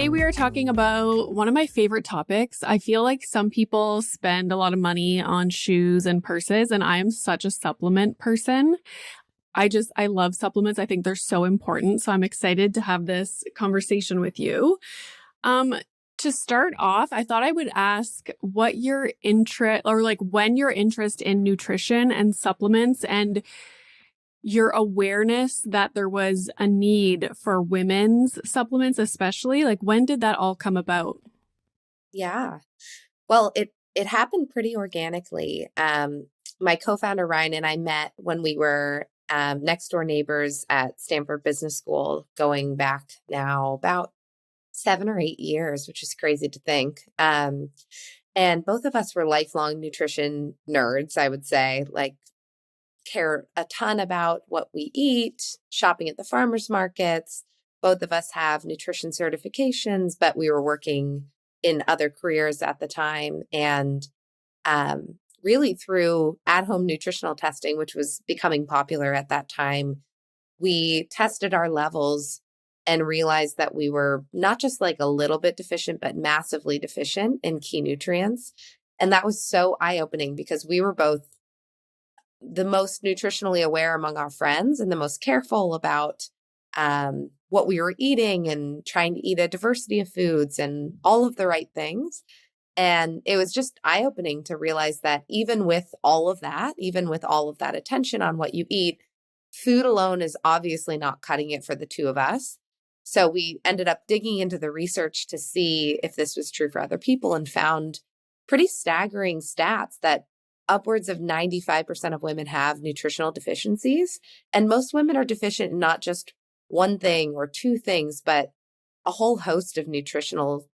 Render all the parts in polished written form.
Today we are talking about one of my favorite topics. I feel like some people spend a lot of money on shoes and purses, and I am such a supplement person. I love supplements. I think they're so important. So I'm excited to have this conversation with you. To start off, I thought I would ask what your interest or like when your interest in nutrition and supplements and your awareness that there was a need for women's supplements, especially, like when did that all come about? Yeah. Well, it happened pretty organically. My co-founder REINA and I met when we were next door neighbors at Stanford Business School, going back now about 7 or 8 years, which is crazy to think. And both of us were lifelong nutrition nerds, I would say, like care a ton about what we eat, shopping at the farmers markets. Both of us have nutrition certifications, but we were working in other careers at the time. And really through at-home nutritional testing, which was becoming popular at that time, we tested our levels and realized that we were not just like a little bit deficient, but massively deficient in key nutrients. And that was so eye-opening because we were both the most nutritionally aware among our friends and the most careful about what we were eating and trying to eat a diversity of foods and all of the right things. And it was just eye-opening to realize that even with all of that, even with all of that attention on what you eat, food alone is obviously not cutting it for the two of us. So we ended up digging into the research to see if this was true for other people and found pretty staggering stats that upwards of 95% of women have nutritional deficiencies. And most women are deficient in not just one thing or two things, but a whole host of nutritional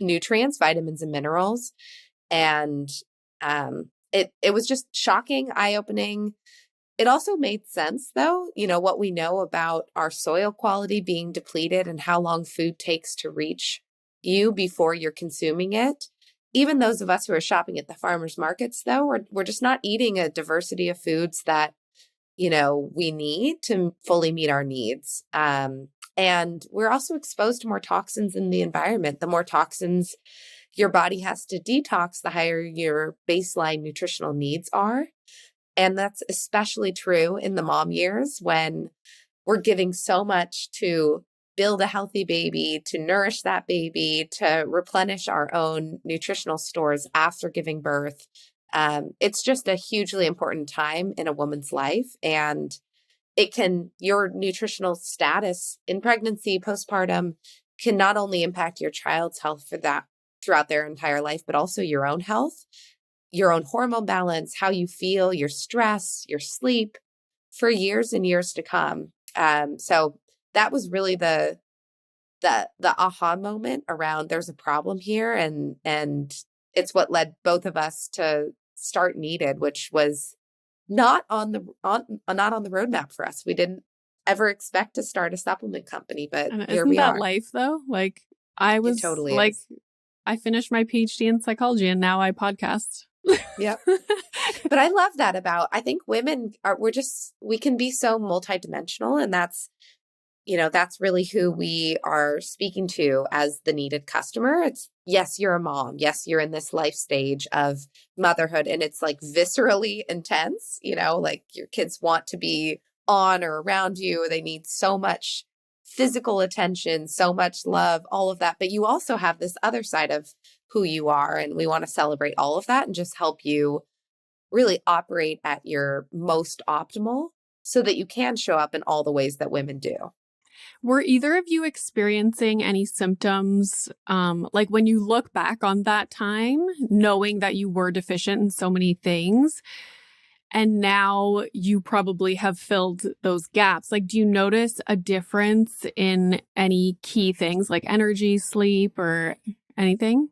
nutrients, vitamins, and minerals. And it was just shocking, eye-opening. It also made sense, though, what we know about our soil quality being depleted and how long food takes to reach you before you're consuming it. Even those of us who are shopping at the farmers markets, though, we're just not eating a diversity of foods that, we need to fully meet our needs. And we're also exposed to more toxins in the environment. The more toxins your body has to detox, the higher your baseline nutritional needs are. And that's especially true in the mom years when we're giving so much to build a healthy baby, to nourish that baby, to replenish our own nutritional stores after giving birth. It's just a hugely important time in a woman's life. And your nutritional status in pregnancy, postpartum can not only impact your child's health for that throughout their entire life, but also your own health, your own hormone balance, how you feel, your stress, your sleep for years and years to come. So that was really the aha moment around there's a problem here. And it's what led both of us to start Needed, which was not on the roadmap for us. We didn't ever expect to start a supplement company, but And here isn't we that are. life though? Like I It was totally like, is. I finished my PhD in psychology and now I podcast. Yep. But I love that I think women we can be so multidimensional, and that's really who we are speaking to as the Needed customer. It's, yes, you're a mom. Yes, you're in this life stage of motherhood, and it's like viscerally intense, like your kids want to be on or around you. They need so much physical attention, so much love, all of that. But you also have this other side of who you are, and we want to celebrate all of that and just help you really operate at your most optimal so that you can show up in all the ways that women do. Were either of you experiencing any symptoms, like when you look back on that time, knowing that you were deficient in so many things, and now you probably have filled those gaps? Like, do you notice a difference in any key things like energy, sleep, or anything?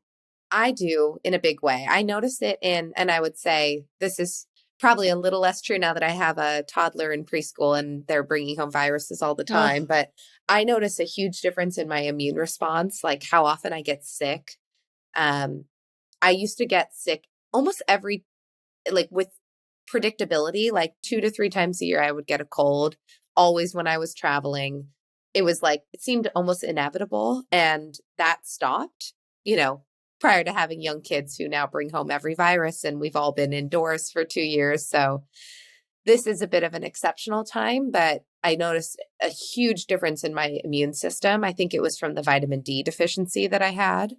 I do, in a big way. I notice it and I would say this is probably a little less true now that I have a toddler in preschool and they're bringing home viruses all the time. Ugh. But I notice a huge difference in my immune response, like how often I get sick. I used to get sick almost with predictability, like 2 to 3 times a year, I would get a cold, always when I was traveling. it was like, it seemed almost inevitable. And that stopped, you know, prior to having young kids who now bring home every virus, and we've all been indoors for 2 years. So this is a bit of an exceptional time, but I noticed a huge difference in my immune system. I think it was from the vitamin D deficiency that I had.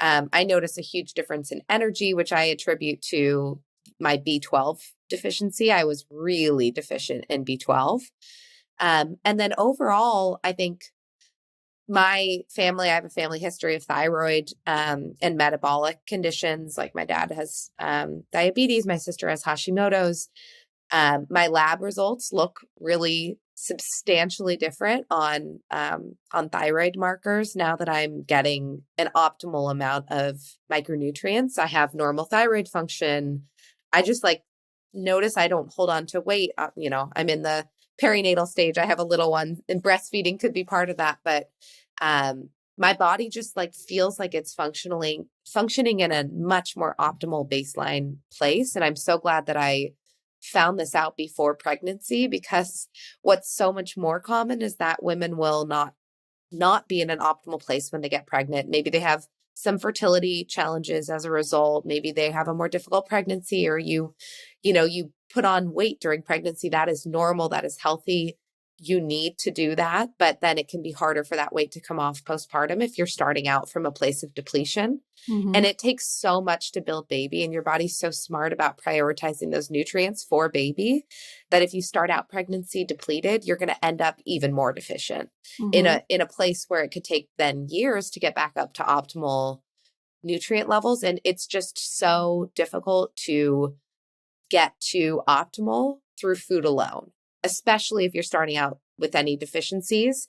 I noticed a huge difference in energy, which I attribute to my B12 deficiency. I was really deficient in B12. And then overall, I think my family, I have a family history of thyroid and metabolic conditions. Like my dad has diabetes, my sister has Hashimoto's. My lab results look really substantially different on thyroid markers now that I'm getting an optimal amount of micronutrients. I have normal thyroid function. I just like notice I don't hold on to weight. I'm in the perinatal stage. I have a little one, and breastfeeding could be part of that, but my body just like feels like it's functioning in a much more optimal baseline place. And I'm so glad that I found this out before pregnancy, because what's so much more common is that women will not be in an optimal place when they get pregnant. Maybe they have some fertility challenges as a result. Maybe they have a more difficult pregnancy, or you put on weight during pregnancy. That is normal. That is healthy. You need to do that, but then it can be harder for that weight to come off postpartum if you're starting out from a place of depletion. And it takes so much to build baby, and your body's so smart about prioritizing those nutrients for baby that if you start out pregnancy depleted, you're going to end up even more deficient in a place where it could take then years to get back up to optimal nutrient levels. And it's just so difficult to get to optimal through food alone, especially if you're starting out with any deficiencies.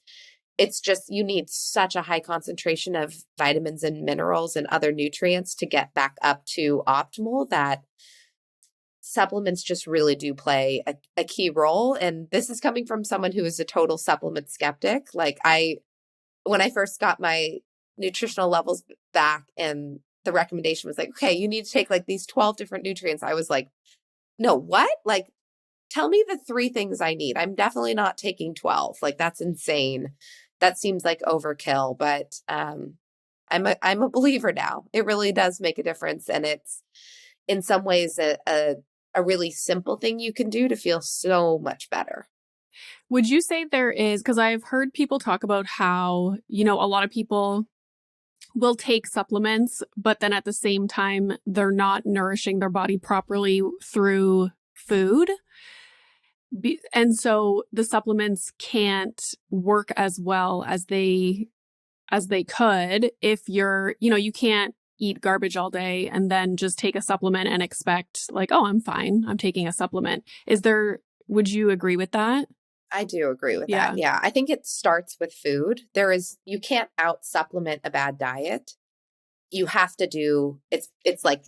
It's just, you need such a high concentration of vitamins and minerals and other nutrients to get back up to optimal that supplements just really do play a key role. And this is coming from someone who is a total supplement skeptic. Like when I first got my nutritional levels back and the recommendation was like, okay, you need to take like these 12 different nutrients. I was like, no, what? Like, tell me the 3 things I need. I'm definitely not taking 12. Like, that's insane. That seems like overkill, but I'm a believer now. It really does make a difference, and it's in some ways a really simple thing you can do to feel so much better. Would you say there is, because I've heard people talk about how, a lot of people will take supplements, but then at the same time, they're not nourishing their body properly through food. And so the supplements can't work as well as they could if you can't eat garbage all day and then just take a supplement and expect like, oh, I'm fine, I'm taking a supplement. Would you agree with that? I do agree with that. Yeah. I think it starts with food. You can't out supplement a bad diet. You have to do, it's like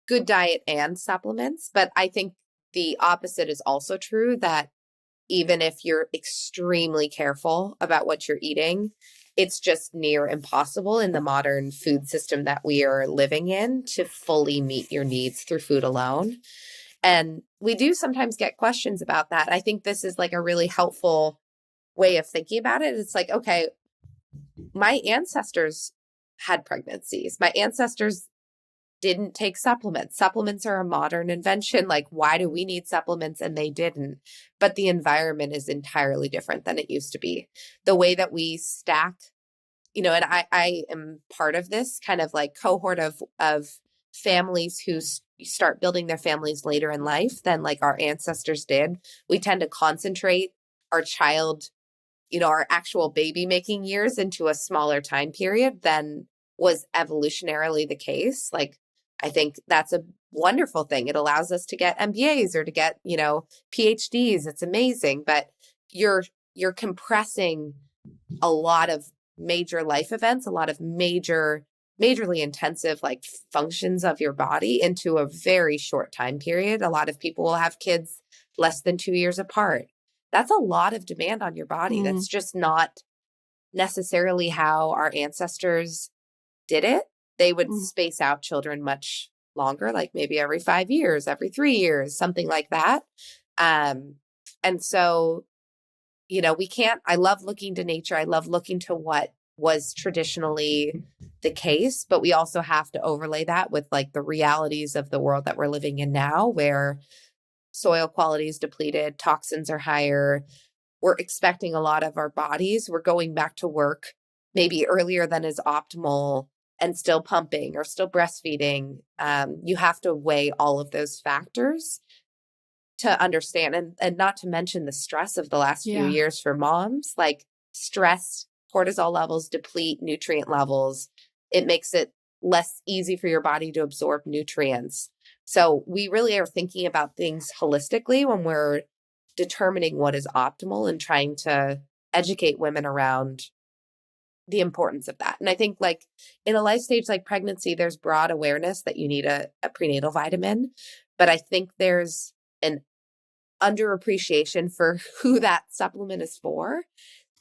good diet and supplements. But I think the opposite is also true, that even if you're extremely careful about what you're eating, it's just near impossible in the modern food system that we are living in to fully meet your needs through food alone. And we do sometimes get questions about that. I think this is like a really helpful way of thinking about it. It's like, okay, my ancestors had pregnancies. My ancestors didn't take supplements. Supplements are a modern invention. Like, why do we need supplements? And they didn't. But the environment is entirely different than it used to be. The way that we stack, and I am part of this kind of like cohort of families who start building their families later in life than like our ancestors did. We tend to concentrate our our actual baby making years into a smaller time period than was evolutionarily the case. Like, I think that's a wonderful thing. It allows us to get MBAs or to get, PhDs. It's amazing, but you're compressing a lot of major life events, a lot of majorly intensive like functions of your body into a very short time period. A lot of people will have kids less than 2 years apart. That's a lot of demand on your body. That's just not necessarily how our ancestors did it. They would space out children much longer, like maybe every 5 years, every 3 years, something like that. And so, I love looking to nature. I love looking to what was traditionally the case, but we also have to overlay that with like the realities of the world that we're living in now, where soil quality is depleted, toxins are higher. We're expecting a lot of our bodies. We're going back to work maybe earlier than is optimal and still pumping or still breastfeeding. You have to weigh all of those factors to understand, and not to mention the stress of the last few years for moms, like stress, cortisol levels deplete nutrient levels. It makes it less easy for your body to absorb nutrients. So we really are thinking about things holistically when we're determining what is optimal and trying to educate women around the importance of that. And I think like in a life stage like pregnancy, there's broad awareness that you need a prenatal vitamin, but I think there's an underappreciation for who that supplement is for.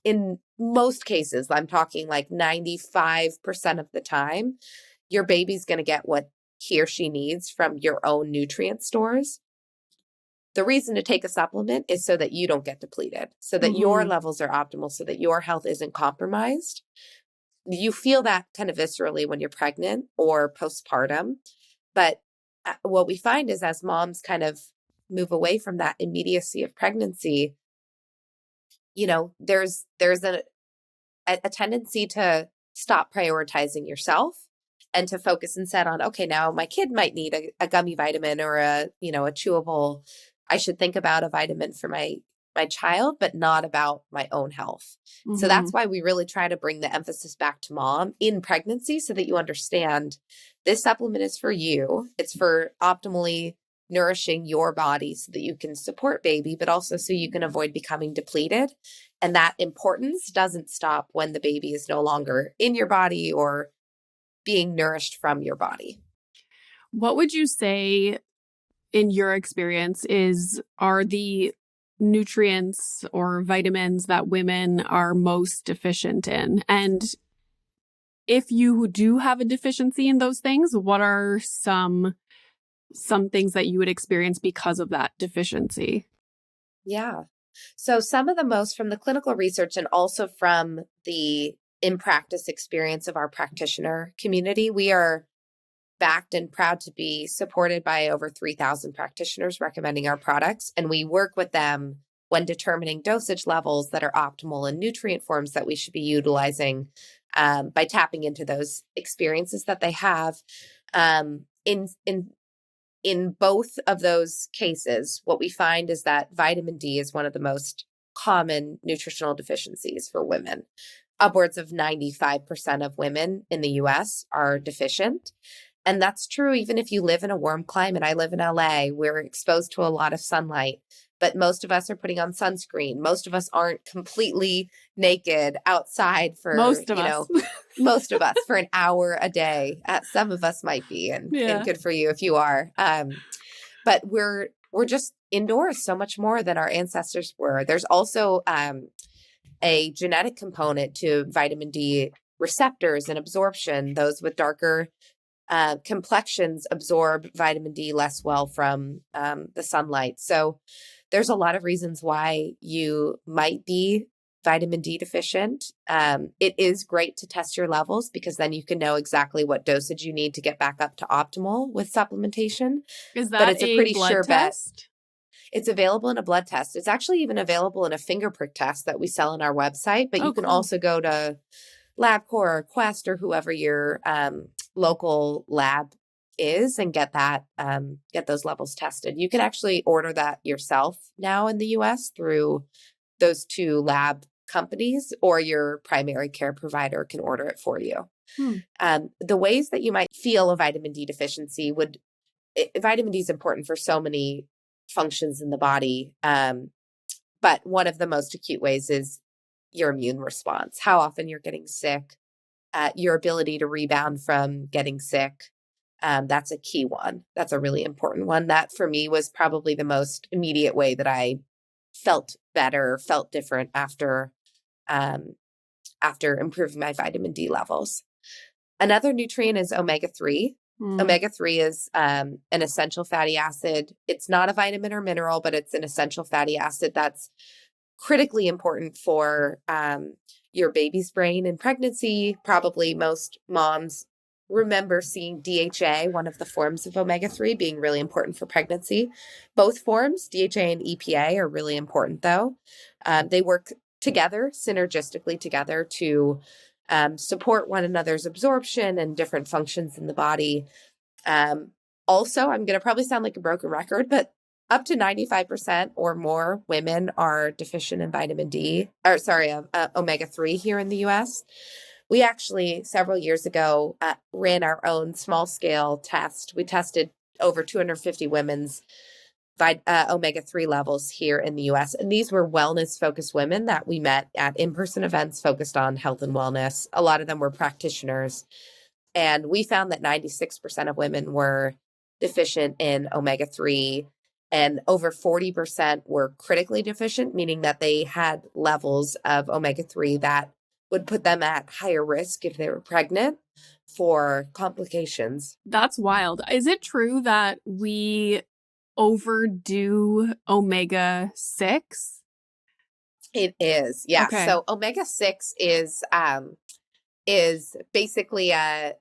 In most cases, I'm talking like 95% of the time, your baby's going to get what he or she needs from your own nutrient stores. The reason to take a supplement is so that you don't get depleted, so that your levels are optimal, so that your health isn't compromised. You feel that kind of viscerally when you're pregnant or postpartum. But what we find is as moms kind of move away from that immediacy of pregnancy, there's a tendency to stop prioritizing yourself and to focus instead on, okay, now my kid might need a gummy vitamin or a chewable. I should think about a vitamin for my child, but not about my own health. So that's why we really try to bring the emphasis back to mom in pregnancy so that you understand this supplement is for you. It's for optimally nourishing your body so that you can support baby, but also so you can avoid becoming depleted. And that importance doesn't stop when the baby is no longer in your body or being nourished from your body. What would you say in your experience are the nutrients or vitamins that women are most deficient in? And if you do have a deficiency in those things, what are some things that you would experience because of that deficiency? Yeah. So some of the most from the clinical research and also from the in-practice experience of our practitioner community, we are backed and proud to be supported by over 3,000 practitioners recommending our products. And we work with them when determining dosage levels that are optimal and nutrient forms that we should be utilizing by tapping into those experiences that they have. In both of those cases, what we find is that vitamin D is one of the most common nutritional deficiencies for women. Upwards of 95% of women in the US are deficient. And that's true even if you live in a warm climate. I live in LA. We're exposed to a lot of sunlight, but most of us are putting on sunscreen. Most of us aren't completely naked outside for, most of us for an hour a day. Some of us might be, and good for you if you are. But we're just indoors so much more than our ancestors were. There's also a genetic component to vitamin D receptors and absorption. Those with darker complexions absorb vitamin D less well from the sunlight. So there's a lot of reasons why you might be vitamin D deficient. It is great to test your levels because then you can know exactly what dosage you need to get back up to optimal with supplementation. Is that but it's a pretty blood sure test? bet. It's available in a blood test. It's actually even available in a finger prick test that we sell on our website, but you can also go to LabCorp or Quest or whoever your local lab is and get those levels tested. You can actually order that yourself now in the US through those two lab companies, or your primary care provider can order it for you. The ways that you might feel a vitamin D deficiency vitamin D is important for so many functions in the body. But one of the most acute ways is your immune response, how often you're getting sick, your ability to rebound from getting sick. That's a key one. That's a really important one. That for me was probably the most immediate way that I felt better, felt different after improving my vitamin D levels. Another nutrient is omega-3. Omega-3 is an essential fatty acid. It's not a vitamin or mineral, but it's an essential fatty acid that's critically important for your baby's brain in pregnancy. Probably most moms remember seeing DHA, one of the forms of omega-3, being really important for pregnancy. Both forms, DHA and EPA, are really important, though. They work together, synergistically together, to support one another's absorption and different functions in the body. Also, I'm going to probably sound like a broken record, but up to 95% or more women are deficient in vitamin D, or sorry, omega-3 here in the US. We actually, several years ago, ran our own small scale test. We tested over 250 women's omega-3 levels here in the US. And these were wellness focused women that we met at in-person events focused on health and wellness. A lot of them were practitioners. And we found that 96% of women were deficient in omega-3, and over 40% were critically deficient, meaning that they had levels of omega-3 that would put them at higher risk if they were pregnant for complications. That's wild. Is it true that we overdo omega-6? It is, yeah. Okay. So omega-6 is basically a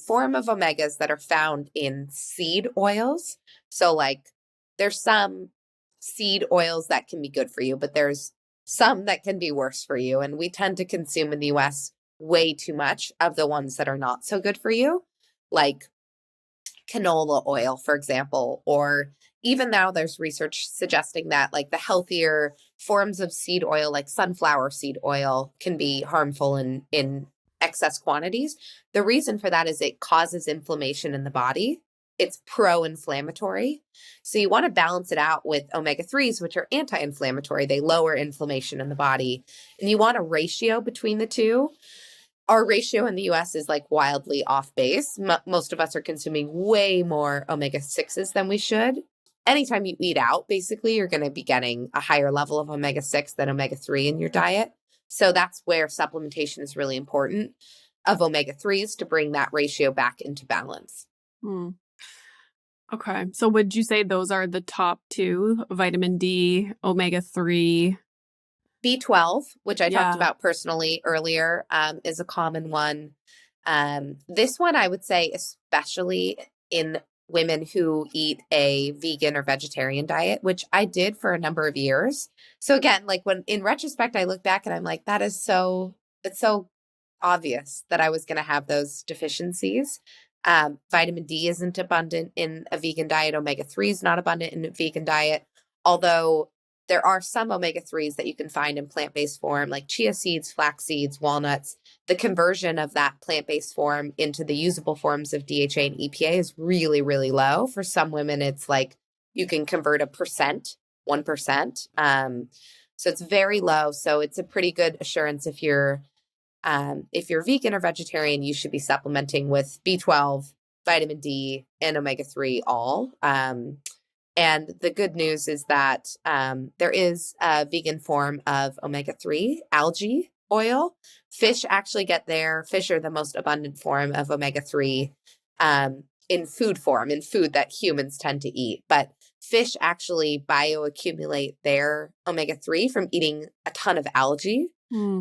form of omegas that are found in seed oils. So like there's some seed oils that can be good for you, but there's some that can be worse for you. And we tend to consume in the US way too much of the ones that are not so good for you, like canola oil, for example, or even now there's research suggesting that like the healthier forms of seed oil, like sunflower seed oil, can be harmful in excess quantities. The reason for that is it causes inflammation in the body. It's pro-inflammatory. So you want to balance it out with omega-3s, which are anti-inflammatory. They lower inflammation in the body. And you want a ratio between the two. Our ratio in the US is like wildly off base. Most of us are consuming way more omega-6s than we should. Anytime you eat out, basically, you're going to be getting a higher level of omega-6 than omega-3 in your diet. So that's where supplementation is really important of omega-3s to bring that ratio back into balance. Okay. So would you say those are the top two, vitamin D, omega-3? B12, which I talked Yeah. about personally earlier, is a common one. This one, I would say, especially in women who eat a vegan or vegetarian diet, which I did for a number of years. So again, like when in retrospect, I look back and I'm like, it's so obvious that I was going to have those deficiencies. Vitamin D isn't abundant in a vegan diet. Omega-3 is not abundant in a vegan diet, although there are some omega-3s that you can find in plant-based form, like chia seeds, flax seeds, walnuts. The conversion of that plant-based form into the usable forms of DHA and EPA is really, really low. For some women, it's like you can convert 1%. So it's very low. So it's a pretty good assurance if you're vegan or vegetarian, you should be supplementing with B12, vitamin D, and omega-3 all. And the good news is that there is a vegan form of omega-3 algae oil. Fish actually fish are the most abundant form of omega-3 in food form, in food that humans tend to eat. But fish actually bioaccumulate their omega-3 from eating a ton of algae.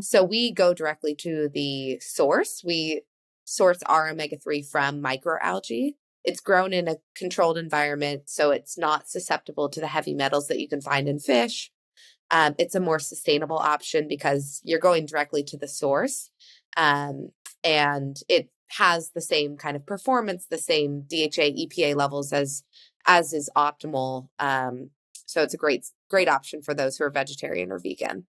So we go directly to the source. We source our omega-3 from microalgae. It's grown in a controlled environment, so it's not susceptible to the heavy metals that you can find in fish. It's a more sustainable option because you're going directly to the source. And it has the same kind of performance, the same DHA, EPA levels as is optimal. So it's a great option for those who are vegetarian or vegan.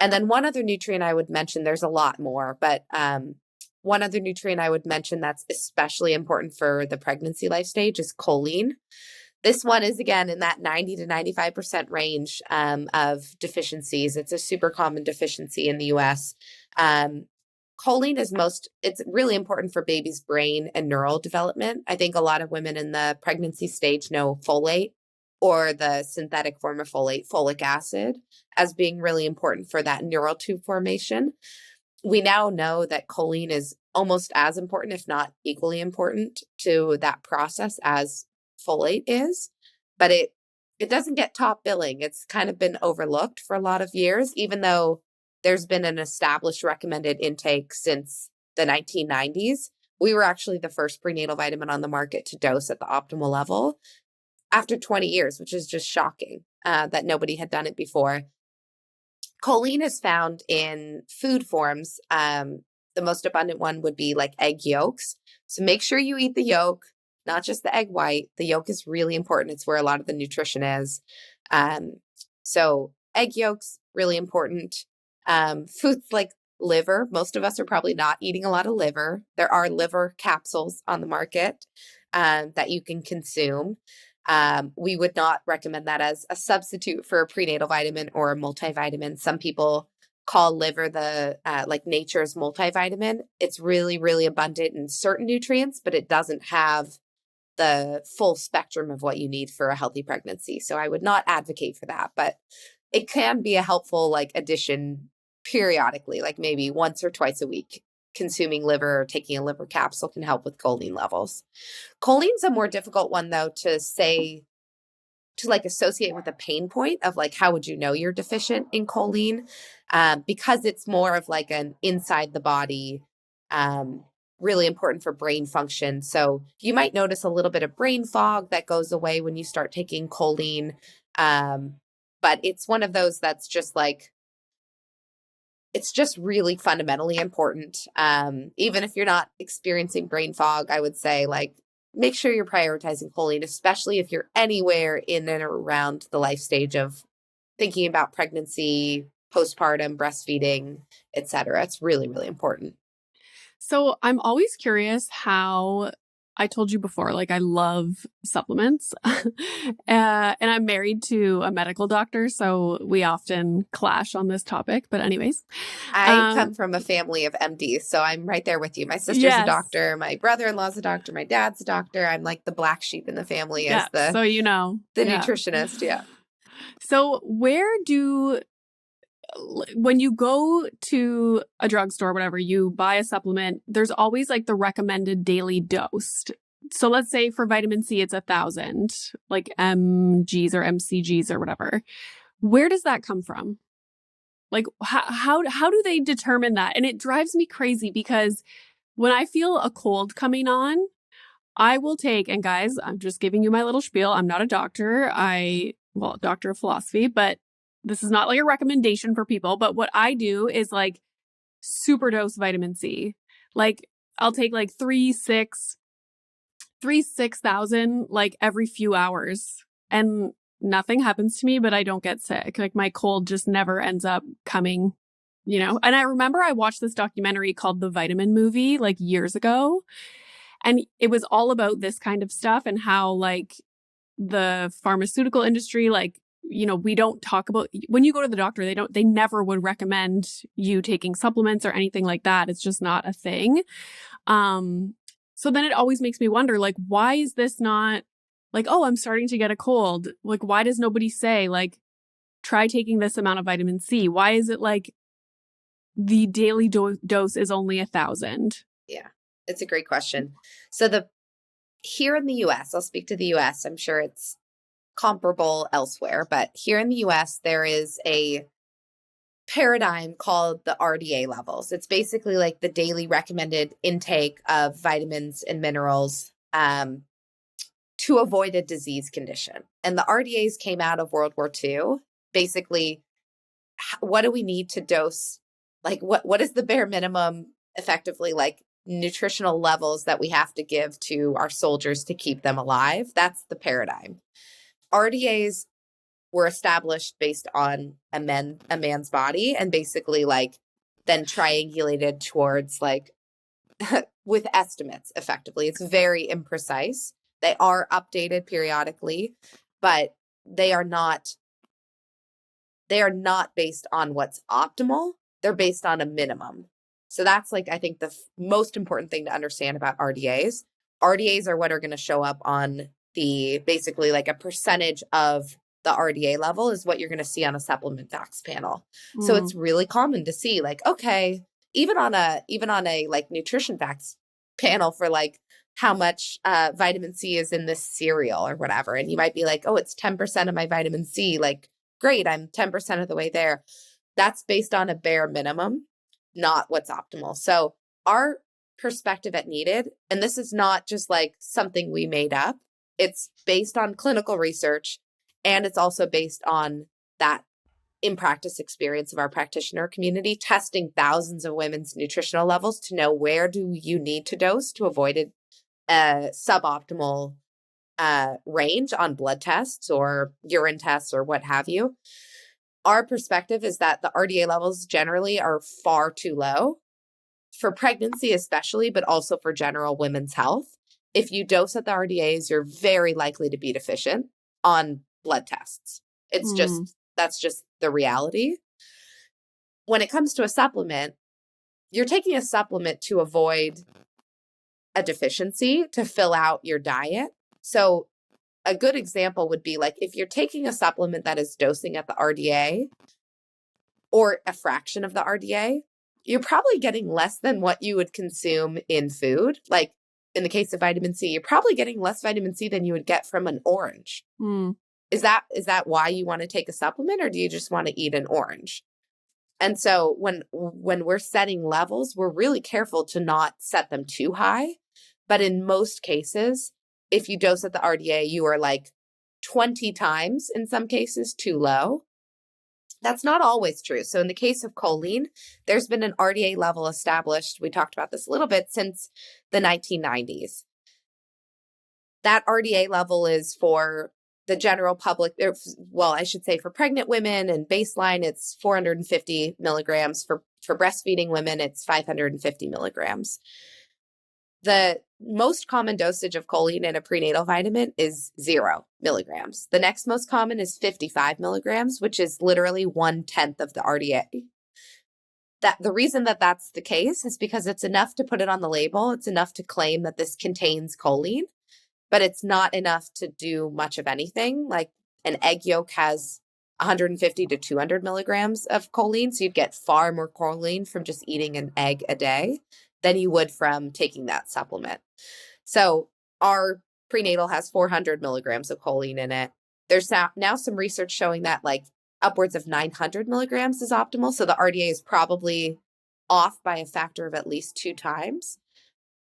And then one other nutrient I would mention, there's a lot more, but one other nutrient I would mention that's especially important for the pregnancy life stage is choline. This one is, again, in that 90 to 95% range of deficiencies. It's a super common deficiency in the US. Choline it's really important for baby's brain and neural development. I think a lot of women in the pregnancy stage know folate, or the synthetic form of folate, folic acid, as being really important for that neural tube formation. We now know that choline is almost as important, if not equally important, to that process as folate is, but it it doesn't get top billing. It's kind of been overlooked for a lot of years, even though there's been an established recommended intake since the 1990s. We were actually the first prenatal vitamin on the market to dose at the optimal level after 20 years, which is just shocking that nobody had done it before. Choline is found in food forms. The most abundant one would be like egg yolks. So make sure you eat the yolk, not just the egg white. The yolk is really important. It's where a lot of the nutrition is. So egg yolks, really important. Foods like liver. Most of us are probably not eating a lot of liver. There are liver capsules on the market that you can consume. We would not recommend that as a substitute for a prenatal vitamin or a multivitamin. Some people call liver the like nature's multivitamin. It's really, really abundant in certain nutrients, but it doesn't have the full spectrum of what you need for a healthy pregnancy. So I would not advocate for that, but it can be a helpful like addition periodically, like maybe once or twice a week. Consuming liver or taking a liver capsule can help with choline levels. Choline's a more difficult one though to say, to like associate with a pain point of like, how would you know you're deficient in choline? Because it's more of like an inside the body, really important for brain function. So you might notice a little bit of brain fog that goes away when you start taking choline. But it's one of those that's just like, it's just really fundamentally important. Even if you're not experiencing brain fog, I would say like, make sure you're prioritizing choline, especially if you're anywhere in and around the life stage of thinking about pregnancy, postpartum, breastfeeding, etc. It's really, really important. So I'm always curious how I told you before, like I love supplements and I'm married to a medical doctor. So we often clash on this topic. But anyways, I come from a family of MDs, so I'm right there with you. My sister's a yes. doctor. My brother-in-law's a doctor. My dad's a doctor. I'm like the black sheep in the family as Yeah. So, you know, the yeah. nutritionist. Yeah. So when you go to a drugstore, whatever, you buy a supplement, there's always like the recommended daily dose. So let's say for vitamin C, it's 1,000, like mgs or mcgs or whatever. Where does that come from? Like how do they determine that? And it drives me crazy because when I feel a cold coming on, I will take, and guys, I'm just giving you my little spiel. I'm not a doctor. Doctor of philosophy, but this is not like a recommendation for people. But what I do is like super dose vitamin C. Like I'll take like 6,000 like every few hours and nothing happens to me, but I don't get sick. Like my cold just never ends up coming, you know? And I remember I watched this documentary called The Vitamin Movie like years ago. And it was all about this kind of stuff and how like the pharmaceutical industry, like, you know, we don't talk about when you go to the doctor, they never would recommend you taking supplements or anything like that. It's just not a thing. So then it always makes me wonder, like, why is this not like, oh, I'm starting to get a cold. Like, why does nobody say like, try taking this amount of vitamin C? Why is it like the daily dose is only 1,000? Yeah, it's a great question. So here in the US, I'll speak to the US. I'm sure it's comparable elsewhere, but here in the US, there is a paradigm called the RDA levels. It's basically like the daily recommended intake of vitamins and minerals to avoid a disease condition. And the RDAs came out of World War II. Basically, what do we need to dose? Like what is the bare minimum effectively like nutritional levels that we have to give to our soldiers to keep them alive? That's the paradigm. RDAs were established based on a man's body and basically like then triangulated towards like with estimates effectively. It's very imprecise. They are updated periodically, but they are not based on what's optimal. They're based on a minimum. So that's like, I think the most important thing to understand about RDAs. RDAs are what are going to show up on the basically like a percentage of the RDA level is what you're going to see on a supplement facts panel. So it's really common to see like, okay, even on a like nutrition facts panel for like how much vitamin C is in this cereal or whatever. And you might be like, oh, it's 10% of my vitamin C. Like, great, I'm 10% of the way there. That's based on a bare minimum, not what's optimal. So our perspective at Needed, and this is not just like something we made up, it's based on clinical research, and it's also based on that in practice experience of our practitioner community, testing thousands of women's nutritional levels to know where do you need to dose to avoid a suboptimal range on blood tests or urine tests or what have you. Our perspective is that the RDA levels generally are far too low for pregnancy, especially, but also for general women's health. If you dose at the RDAs, you're very likely to be deficient on blood tests. It's just, that's just the reality. When it comes to a supplement, you're taking a supplement to avoid a deficiency, to fill out your diet. So a good example would be like if you're taking a supplement that is dosing at the RDA or a fraction of the RDA, you're probably getting less than what you would consume in food. Like in the case of vitamin C, you're probably getting less vitamin C than you would get from an orange. Is that why you want to take a supplement, or do you just want to eat an orange? And so when we're setting levels, we're really careful to not set them too high. But in most cases, if you dose at the RDA, you are like 20 times in some cases too low. That's not always true. So in the case of choline, there's been an RDA level established. We talked about this a little bit since the 1990s. That RDA level is for the general public. Well, I should say for pregnant women and baseline, it's 450 milligrams. For breastfeeding women, it's 550 milligrams. The most common dosage of choline in a prenatal vitamin is 0 milligrams. The next most common is 55 milligrams, which is literally 1/10 of the RDA. The reason that that's the case is because it's enough to put it on the label. It's enough to claim that this contains choline, but it's not enough to do much of anything. Like an egg yolk has 150 to 200 milligrams of choline. So you'd get far more choline from just eating an egg a day than you would from taking that supplement. So our prenatal has 400 milligrams of choline in it. There's now some research showing that like upwards of 900 milligrams is optimal. So the RDA is probably off by a factor of at least 2 times.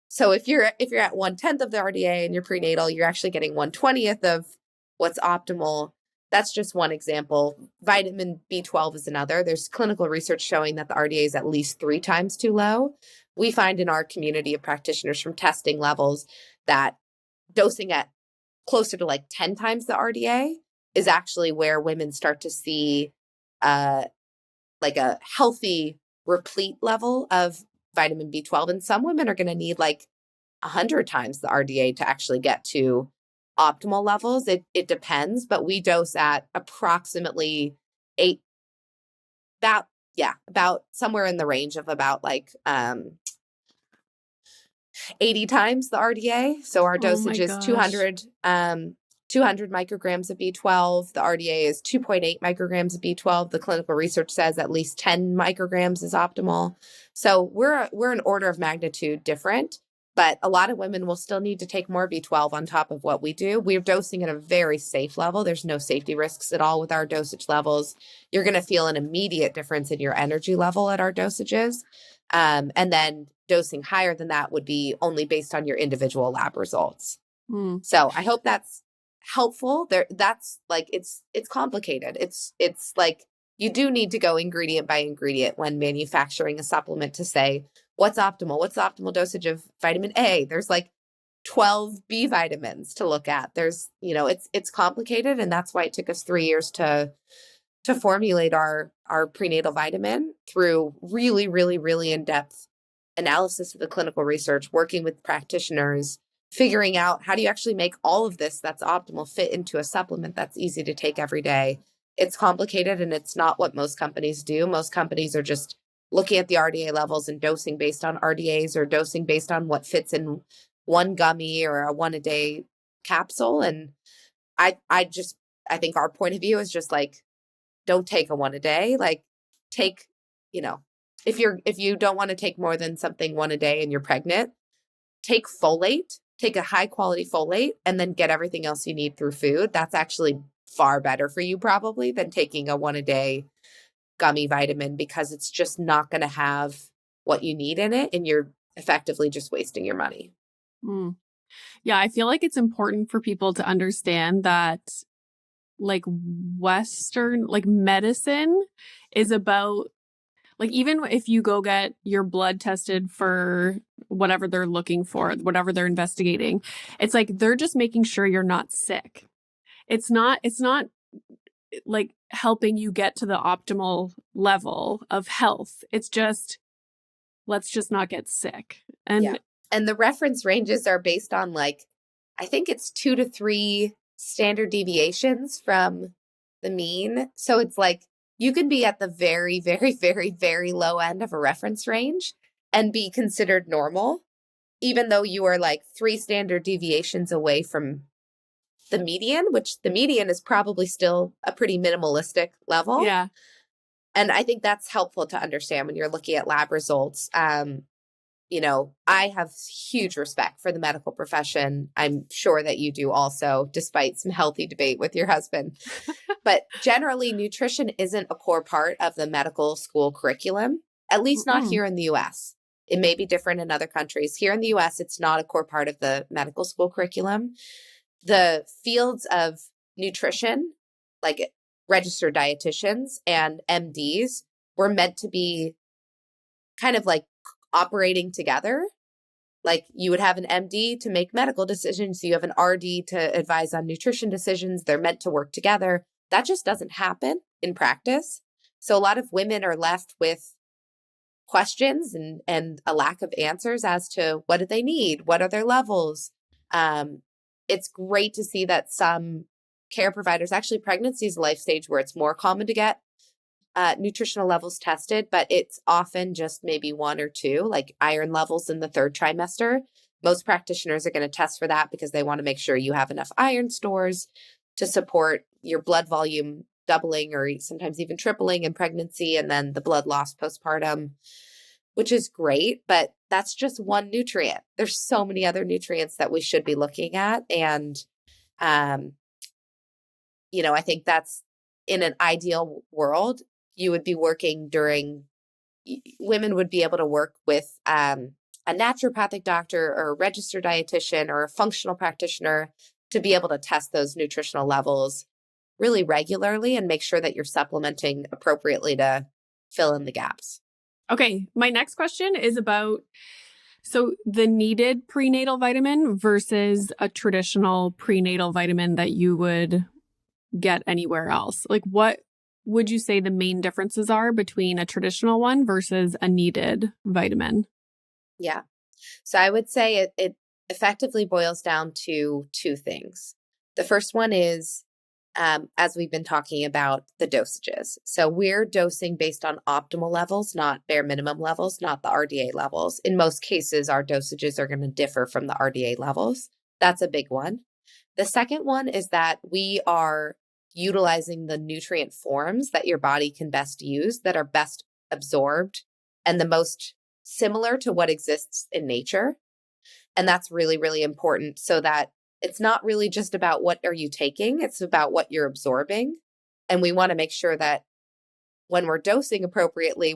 So if you're at 1/10 of the RDA in your prenatal, you're actually getting 1/20th of what's optimal. That's just one example. Vitamin B12 is another. There's clinical research showing that the RDA is at least 3 times too low. We find in our community of practitioners from testing levels that dosing at closer to like 10 times the RDA is actually where women start to see like a healthy replete level of vitamin B12. And some women are going to need like 100 times the RDA to actually get to optimal levels. It depends, but we dose at approximately about somewhere in the range of about like 80 times the RDA. So our dosage is 200 micrograms of B12. The RDA is 2.8 micrograms of B12. The clinical research says at least 10 micrograms is optimal. So we're an order of magnitude different, but a lot of women will still need to take more B12 on top of what we do. We're dosing at a very safe level. There's no safety risks at all with our dosage levels. You're going to feel an immediate difference in your energy level at our dosages. And then dosing higher than that would be only based on your individual lab results. So I hope that's helpful. That's like, it's complicated. It's like, you do need to go ingredient by ingredient when manufacturing a supplement to say, what's optimal? What's the optimal dosage of vitamin A? There's like 12 B vitamins to look at. There's, it's complicated. And that's why it took us 3 years to formulate our prenatal vitamin through really, really, really in-depth analysis of the clinical research, working with practitioners, figuring out how do you actually make all of this that's optimal fit into a supplement that's easy to take every day. It's complicated, and it's not what most companies do. Most companies are just looking at the RDA levels and dosing based on RDAs or dosing based on what fits in one gummy or a 1-a-day capsule. And I think our point of view is just like, don't take a 1 a day. Like take, if you don't want to take more than something 1 a day and you're pregnant, take folate take a high quality folate and then get everything else you need through food. That's actually far better for you probably than taking a 1-a-day gummy vitamin, because it's just not going to have what you need in it. And you're effectively just wasting your money. Mm. Yeah, I feel like it's important for people to understand that like Western, like medicine is about, like, even if you go get your blood tested for whatever they're looking for, whatever they're investigating, it's like they're just making sure you're not sick. It's not like helping you get to the optimal level of health. It's just, let's just not get sick. Yeah. And the reference ranges are based on like, I think it's 2 to 3 standard deviations from the mean. So it's like you can be at the very, very, very, very low end of a reference range and be considered normal, even though you are like 3 standard deviations away from the median, which the median is probably still a pretty minimalistic level. Yeah. And I think that's helpful to understand when you're looking at lab results. You know, I have huge respect for the medical profession. I'm sure that you do also, despite some healthy debate with your husband. But generally, nutrition isn't a core part of the medical school curriculum, at least not here in the US. It may be different in other countries. Here in the US, it's not a core part of the medical school curriculum. The fields of nutrition, like registered dietitians and MDs, were meant to be kind of like operating together. Like you would have an MD to make medical decisions. You have an RD to advise on nutrition decisions. They're meant to work together. That just doesn't happen in practice. So a lot of women are left with questions and a lack of answers as to what do they need? What are their levels? It's great to see that some care providers, actually pregnancy is a life stage where it's more common to get nutritional levels tested, but it's often just maybe 1 or 2, like iron levels in the 3rd trimester. Most practitioners are going to test for that because they want to make sure you have enough iron stores to support your blood volume doubling or sometimes even tripling in pregnancy, and then the blood loss postpartum, which is great, but that's just one nutrient. There's so many other nutrients that we should be looking at. And, you know, I think that's, in an ideal world, you would be working women would be able to work with a naturopathic doctor or a registered dietitian or a functional practitioner to be able to test those nutritional levels really regularly and make sure that you're supplementing appropriately to fill in the gaps. Okay. My next question is about, so the needed prenatal vitamin versus a traditional prenatal vitamin that you would get anywhere else. Like, what would you say the main differences are between a traditional one versus a needed vitamin? Yeah. So I would say it effectively boils down to 2 things. The first one is, as we've been talking about, the dosages. So we're dosing based on optimal levels, not bare minimum levels, not the RDA levels. In most cases, our dosages are going to differ from the RDA levels. That's a big one. The second one is that we are utilizing the nutrient forms that your body can best use, that are best absorbed and the most similar to what exists in nature. And that's really, really important, so that it's not really just about what are you taking, it's about what you're absorbing. And we want to make sure that when we're dosing appropriately,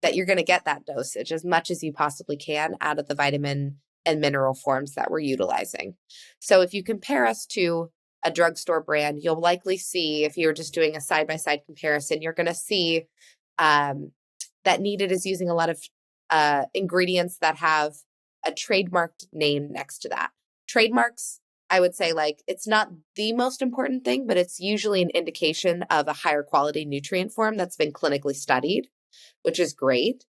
that you're going to get that dosage as much as you possibly can out of the vitamin and mineral forms that we're utilizing. So if you compare us to a drugstore brand, you'll likely see, if you're just doing a side-by-side comparison, you're going to see that Needed is using a lot of ingredients that have a trademarked name next to that. Trademarks, I would say, like, it's not the most important thing, but it's usually an indication of a higher quality nutrient form that's been clinically studied, which is great.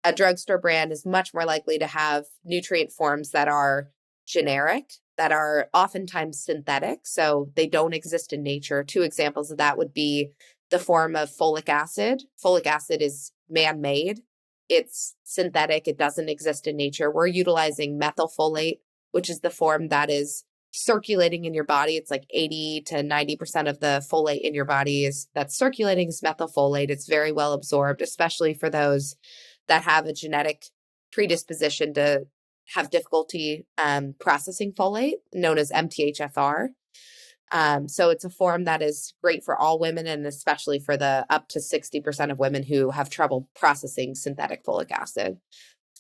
A drugstore brand is much more likely to have nutrient forms that are generic, that are oftentimes synthetic, so they don't exist in nature. 2 examples of that would be the form of folic acid. Folic acid is man-made. It's synthetic. It doesn't exist in nature. We're utilizing methylfolate, which is the form that is circulating in your body. It's like 80 to 90% of the folate in your body that's circulating is methylfolate. It's very well absorbed, especially for those that have a genetic predisposition to have difficulty processing folate, known as MTHFR. So it's a form that is great for all women, and especially for the up to 60% of women who have trouble processing synthetic folic acid.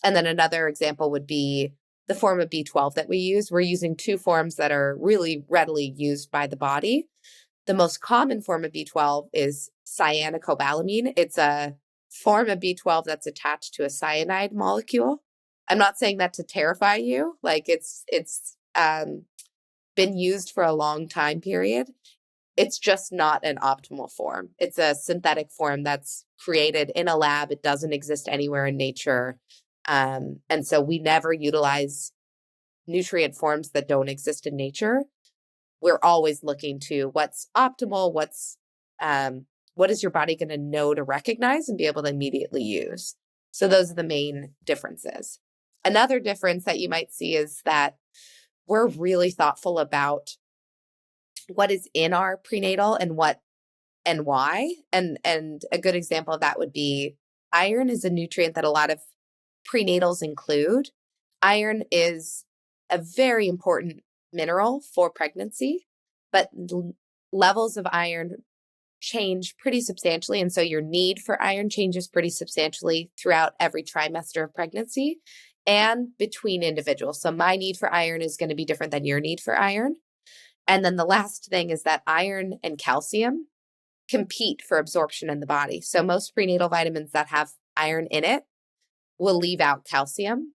And then another example would be the form of B12 that we use. We're using two forms that are really readily used by the body. The most common form of B12 is cyanocobalamin. It's a form of B12 that's attached to a cyanide molecule. I'm not saying that to terrify you. Like it's been used for a long time period. It's just not an optimal form. It's a synthetic form that's created in a lab. It doesn't exist anywhere in nature. And so we never utilize nutrient forms that don't exist in nature. We're always looking to what's optimal, what is your body going to know to recognize and be able to immediately use. So those are the main differences. Another difference that you might see is that we're really thoughtful about what is in our prenatal and what and why. And a good example of that would be iron is a nutrient that a lot of prenatals include. Iron is a very important mineral for pregnancy, but levels of iron change pretty substantially. And so your need for iron changes pretty substantially throughout every trimester of pregnancy and between individuals. So my need for iron is going to be different than your need for iron. And then the last thing is that iron and calcium compete for absorption in the body. So most prenatal vitamins that have iron in it will leave out calcium.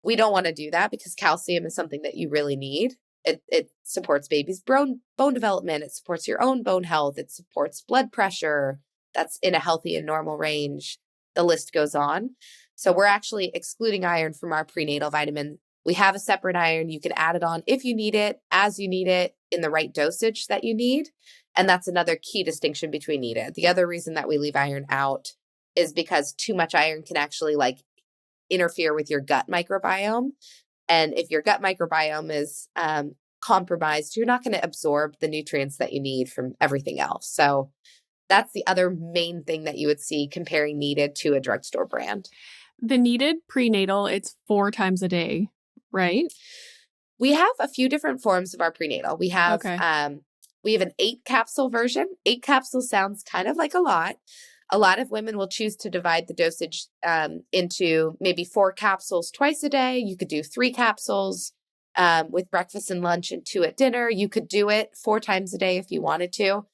We don't want to do that because calcium is something that you really need. It supports baby's bone development. It supports your own bone health. It supports blood pressure that's in a healthy and normal range. The list goes on. So we're actually excluding iron from our prenatal vitamin. We have a separate iron. You can add it on if you need it, as you need it, in the right dosage that you need. And that's another key distinction between needed. The other reason that we leave iron out is because too much iron can actually interfere with your gut microbiome. And if your gut microbiome is compromised, you're not going to absorb the nutrients that you need from everything else. So that's the other main thing that you would see comparing needed to a drugstore brand. The needed prenatal, it's 4 times a day, right? We have a few different forms of our prenatal. We have an 8 capsule version. 8 capsules sounds kind of like a lot. A lot of women will choose to divide the dosage into maybe 4 capsules twice a day. You could do 3 capsules with breakfast and lunch and 2 at dinner. You could do it 4 times a day if you wanted to.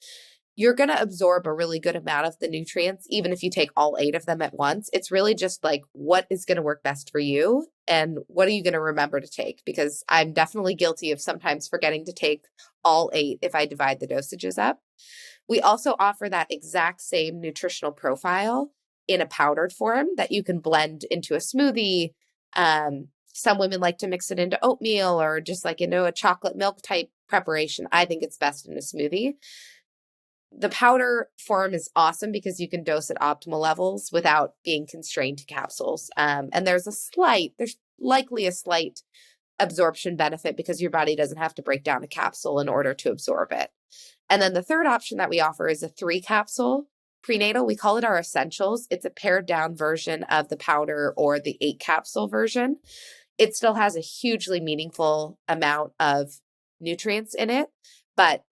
You're going to absorb a really good amount of the nutrients, even if you take all 8 of them at once. It's really just what is going to work best for you and what are you going to remember to take? Because I'm definitely guilty of sometimes forgetting to take all 8 if I divide the dosages up. We also offer that exact same nutritional profile in a powdered form that you can blend into a smoothie. Some women like to mix it into oatmeal or just into a chocolate milk type preparation. I think it's best in a smoothie. The powder form is awesome because you can dose at optimal levels without being constrained to capsules. And there's likely a slight absorption benefit because your body doesn't have to break down a capsule in order to absorb it. And then the third option that we offer is a 3 capsule prenatal. We call it our essentials. It's a pared down version of the powder or the 8 capsule version. It still has a hugely meaningful amount of nutrients in it, but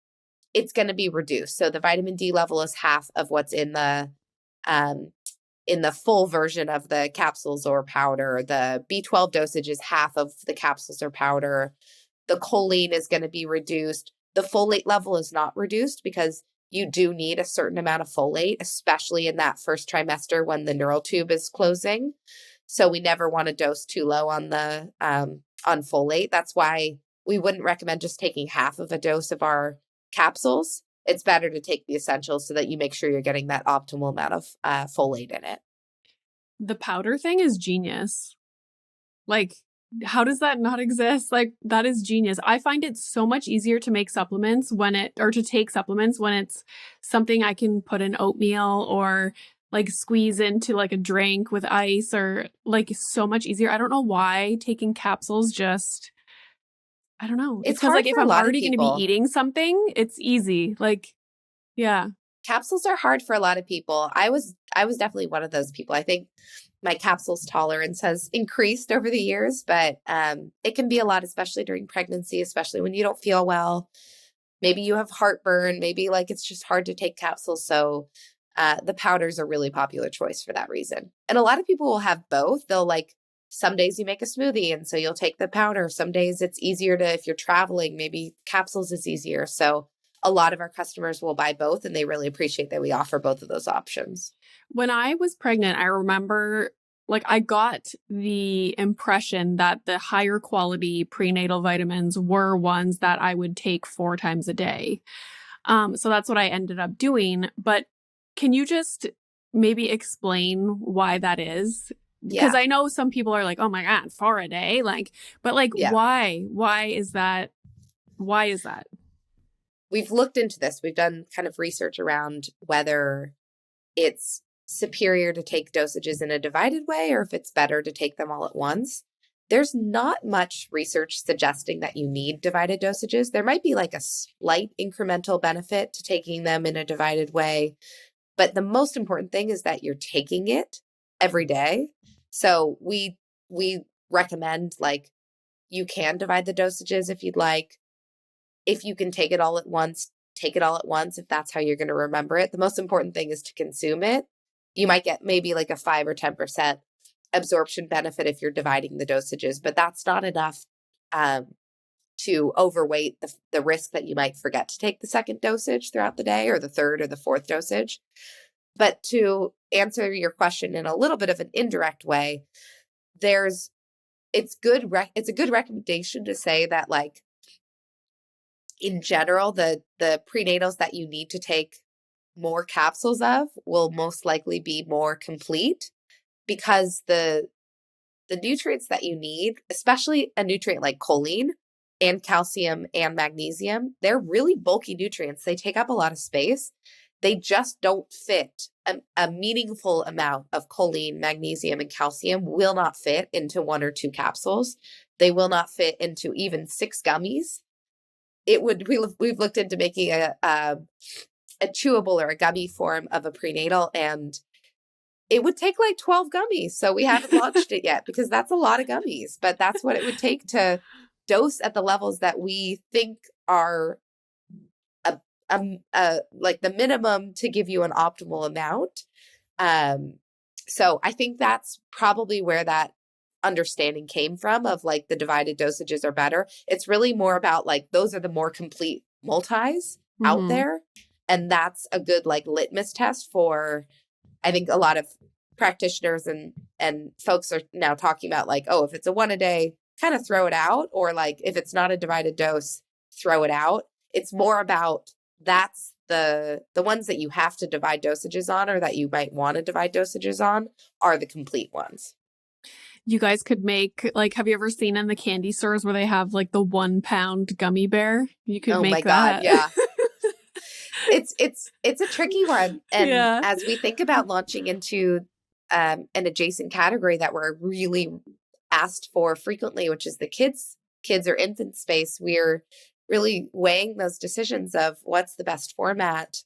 it's going to be reduced. So the vitamin D level is half of what's in the full version of the capsules or powder. The B12 dosage is half of the capsules or powder. The choline is going to be reduced. The folate level is not reduced because you do need a certain amount of folate, especially in that first trimester when the neural tube is closing. So we never want to dose too low on the on folate. That's why we wouldn't recommend just taking half of a dose of our capsules. It's better to take the essentials so that you make sure you're getting that optimal amount of folate in it. The powder thing is genius. How does that not exist? That is genius. I find it so much easier to make supplements to take supplements when it's something I can put in oatmeal or squeeze into a drink with ice or so much easier. I don't know why taking capsules I don't know. It's because hard if for a I'm lot of already going to people. be eating something, it's easy. Yeah. Capsules are hard for a lot of people. I was definitely one of those people. I think my capsules tolerance has increased over the years, but it can be a lot, especially during pregnancy, especially when you don't feel well. Maybe you have heartburn, maybe like it's just hard to take capsules. So the powder's a really popular choice for that reason. And a lot of people will have both. They'll like, some days you make a smoothie and so you'll take the powder. Some days it's easier to, if you're traveling, maybe capsules is easier. So a lot of our customers will buy both and they really appreciate that we offer both of those options. When I was pregnant, I remember like I got the impression that the higher quality prenatal vitamins were ones that I would take 4 times a day. So that's what I ended up doing. But can you just maybe explain why that is? Because Yeah. I know some people are like, oh my God, 4 a day. Like, but like, Yeah. why? Why is that? Why is that? We've looked into this. We've done kind of research around whether it's superior to take dosages in a divided way or if it's better to take them all at once. There's not much research suggesting that you need divided dosages. There might be like a slight incremental benefit to taking them in a divided way, but the most important thing is that you're taking it every day. So we recommend like you can divide the dosages if you'd like. If you can take it all at once, take it all at once if that's how you're going to remember it. The most important thing is to consume it. You might get maybe like a 5 or 10% absorption benefit if you're dividing the dosages, but that's not enough to overweight the risk that you might forget to take the second dosage throughout the day or the third or the fourth dosage. But to answer your question in a little bit of an indirect way, it's a good recommendation to say that like in general, the prenatals that you need to take more capsules of will most likely be more complete because the nutrients that you need, especially a nutrient like choline and calcium and magnesium, they're really bulky nutrients. They take up a lot of space. They just don't fit. A meaningful amount of choline, magnesium, and calcium will not fit into 1 or 2 capsules. They will not fit into even 6 gummies. We've looked into making a chewable or a gummy form of a prenatal, and it would take like 12 gummies. So we haven't launched it yet because that's a lot of gummies, but that's what it would take to dose at the levels that we think are like the minimum to give you an optimal amount. So I think that's probably where that understanding came from of like the divided dosages are better. It's really more about like those are the more complete multis out there. And that's a good like litmus test for, I think a lot of practitioners and folks are now talking about like, oh, if it's a 1 a day, kind of throw it out. Or like if it's not a divided dose, throw it out. It's more about that's the ones that you have to divide dosages on or that you might want to divide dosages on are the complete ones. You guys could make like, have you ever seen in the candy stores where they have like the 1 pound gummy bear? You could make that. God, yeah. It's a tricky one. And Yeah. as we think about launching into an adjacent category that we're really asked for frequently, which is the kids or infant space, we're really weighing those decisions of what's the best format.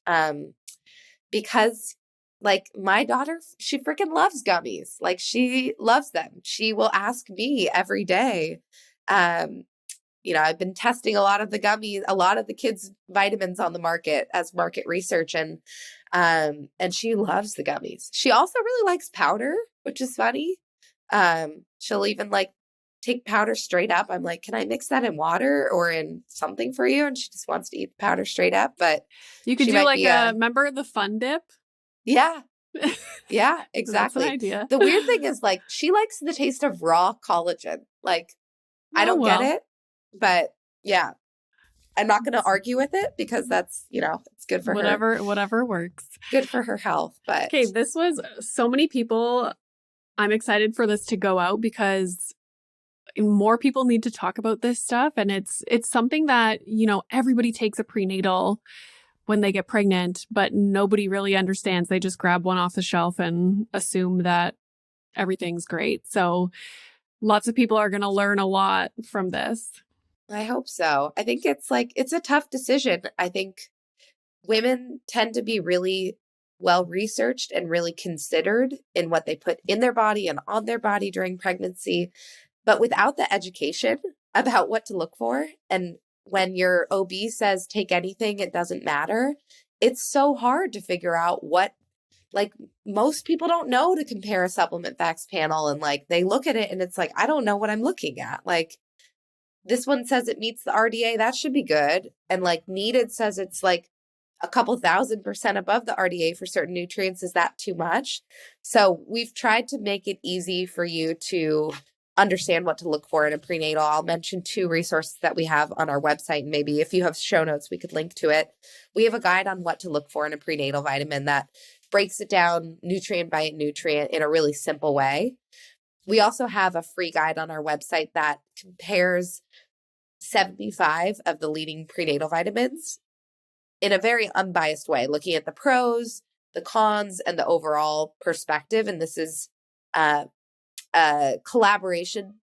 Because like my daughter, she freaking loves gummies. Like she loves them. She will ask me every day. I've been testing a lot of the gummies, a lot of the kids' vitamins on the market as market research, and she loves the gummies. She also really likes powder, which is funny. She'll even like take powder straight up. I'm like, can I mix that in water or in something for you? And she just wants to eat the powder straight up. But you could do like remember the Fun Dip? Yeah. Yeah, exactly. That's an idea. The weird thing is like, she likes the taste of raw collagen. Like, I don't get it, but yeah, I'm not going to argue with it because that's, it's good for her. Whatever works. Good for her health. But okay, this was so many people. I'm excited for this to go out because more people need to talk about this stuff. And it's something that, everybody takes a prenatal when they get pregnant, but nobody really understands. They just grab one off the shelf and assume that everything's great. So lots of people are going to learn a lot from this. I hope so. I think it's a tough decision. I think women tend to be really well researched and really considered in what they put in their body and on their body during pregnancy. But without the education about what to look for, and when your OB says take anything, it doesn't matter, it's so hard to figure out what, like, most people don't know to compare a supplement facts panel, and like they look at it and it's like, I don't know what I'm looking at. Like, this one says it meets the RDA, that should be good. And like Needed says it's like a couple 1,000% above the RDA for certain nutrients. Is that too much? So we've tried to make it easy for you to understand what to look for in a prenatal. I'll mention 2 resources that we have on our website. And maybe if you have show notes, we could link to it. We have a guide on what to look for in a prenatal vitamin that breaks it down nutrient by nutrient in a really simple way. We also have a free guide on our website that compares 75 of the leading prenatal vitamins in a very unbiased way, looking at the pros, the cons, and the overall perspective. And this is a collaboration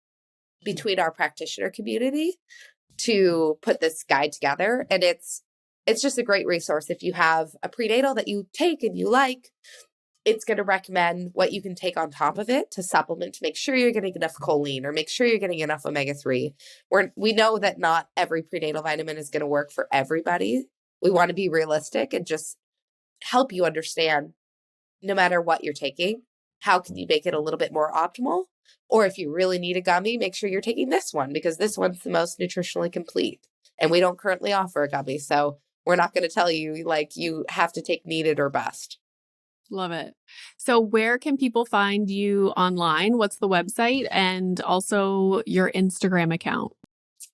between our practitioner community to put this guide together. And it's just a great resource. If you have a prenatal that you take and you like, it's going to recommend what you can take on top of it to supplement, to make sure you're getting enough choline or make sure you're getting enough omega-3. We know that not every prenatal vitamin is going to work for everybody. We want to be realistic and just help you understand, no matter what you're taking, how can you make it a little bit more optimal? Or if you really need a gummy, make sure you're taking this one because this one's the most nutritionally complete. And we don't currently offer a gummy. So we're not going to tell you like you have to take Needed or Best. Love it. So where can people find you online? What's the website and also your Instagram account?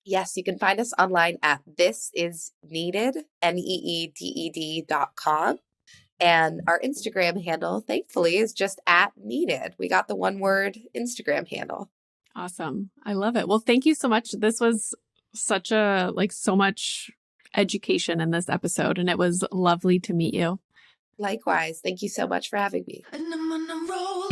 Yes, you can find us online at thisisneeded, NEEDED.com. And our Instagram handle, thankfully, is just @needed. We got the one word Instagram handle. Awesome. I love it. Well, thank you so much. This was such so much education in this episode, and it was lovely to meet you. Likewise. Thank you so much for having me. And I'm on a roll.